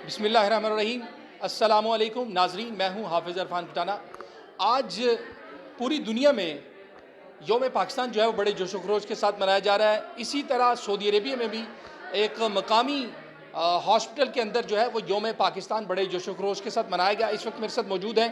बिस्मिल्लाहिर्रहमानिर्रहीम। अस्सलामुअलैकुम नाजरीन, मैं हूँ हाफिज़ इरफान पठाना। आज पूरी दुनिया में योम पाकिस्तान जो है वो बड़े जोशो खरोश के साथ मनाया जा रहा है। इसी तरह सऊदी अरेबिया में भी एक मकामी हॉस्पिटल के अंदर जो है वो योम पाकिस्तान बड़े जोशो खरोश के साथ मनाया गया। इस वक्त मेरे साथ मौजूद हैं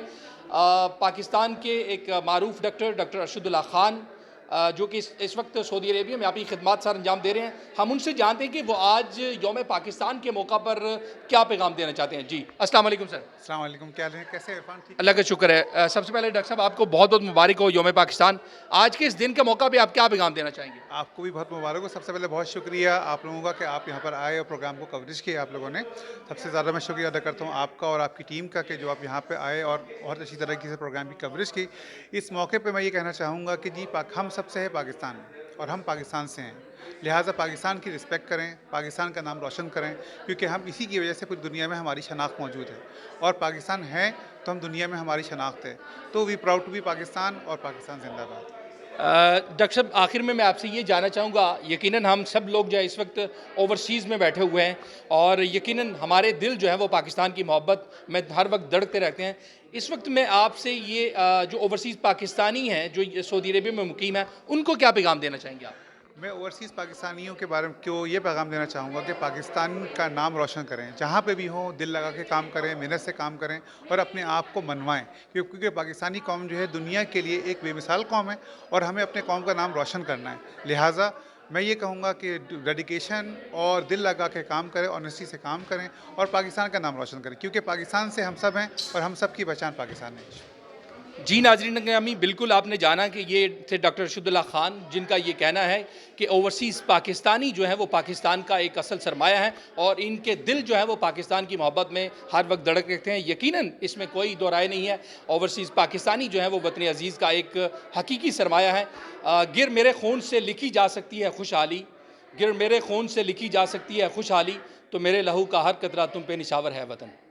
पाकिस्तान के एक मारूफ डॉक्टर अरशदुल्ला ख़ान, जो कि इस वक्त सऊदी अरेबिया में अपनी खिदमत सर अंजाम दे रहे हैं। हम उनसे जानते हैं कि वो आज योम पाकिस्तान के मौका पर क्या पैगाम देना चाहते हैं। जी अस्सलाम वालेकुम सर। अस्सलाम वालेकुम, क्या हाल है, कैसे हैं इरफान? ठीक। अल्लाह का शुक्र है। सबसे पहले डॉक्टर साहब आपको बहुत बहुत मुबारक हो योम पाकिस्तान। आज के इस दिन के मौका पर आप क्या पैगाम देना चाहेंगे? आपको भी बहुत मुबारक हो। सबसे पहले बहुत शुक्रिया आप लोगों का कि आप यहाँ पर आए और प्रोग्राम को कवरेज किया आप लोगों ने। सबसे ज़्यादा मैं शुक्रिया अदा करता हूँ आपका और आपकी टीम का कि जो आप यहाँ पे आए और बहुत अच्छी तरीके से प्रोग्राम की कवरेज की। इस मौके पे मैं ये कहना चाहूँगा कि जी हम सबसे है पाकिस्तान और हम पाकिस्तान से हैं, लिहाजा पाकिस्तान की रिस्पेक्ट करें, पाकिस्तान का नाम रोशन करें, क्योंकि हम इसी की वजह से पूरी दुनिया में हमारी शनाख्त मौजूद है और पाकिस्तान है तो हम दुनिया में हमारी शनाख्त है। तो we proud to be Pakistan और पाकिस्तान जिंदाबाद। डॉक्टर साहब आखिर में मैं आपसे ये जानना चाहूँगा, यकीनन हम सब लोग जो है इस वक्त ओवरसीज़ में बैठे हुए हैं और यकीनन हमारे दिल जो है वो पाकिस्तान की मोहब्बत में हर वक्त धड़कते रहते हैं। इस वक्त मैं आपसे ये जो ओवरसीज़ पाकिस्तानी हैं जो सऊदी अरेबिया में मुकीम है, उनको क्या पैगाम देना चाहेंगे आप? मैं ओवरसीज़ पाकिस्तानियों के बारे में क्यों ये पैगाम देना चाहूँगा कि पाकिस्तान का नाम रोशन करें, जहाँ पे भी हों दिल लगा के काम करें, मेहनत से काम करें और अपने आप को मनवाएं, क्योंकि पाकिस्तानी कौम जो है दुनिया के लिए एक बेमिसाल कौम है और हमें अपने कौम का नाम रोशन करना है। लिहाजा मैं ये कहूँगा कि डेडिकेशन और दिल लगा के काम करें, ऑनेस्टी से काम करें और पाकिस्तान का नाम रोशन करें, क्योंकि पाकिस्तान से हम सब हैं और हम सब की पहचान पाकिस्तान है। जी नाज़रीन गिरामी, बिल्कुल आपने जाना कि ये थे डॉक्टर अरशदुल्ला ख़ान, जिनका ये कहना है कि ओवरसीज़ पाकिस्तानी जो है वो पाकिस्तान का एक असल सरमाया है और इनके दिल जो है वो पाकिस्तान की मोहब्बत में हर वक्त धड़क रखते हैं। यकीनन इसमें कोई दो राय नहीं है। ओवरसीज़ पाकिस्तानी जो है वो वतन अज़ीज़ का एक हकीकी सरमाया है। गिर मेरे खून से लिखी जा सकती है खुशहाली, गिर मेरे खून से लिखी जा सकती है खुशहाली, तो मेरे लहू का हर कतरा तुम पे निशावर है वतन।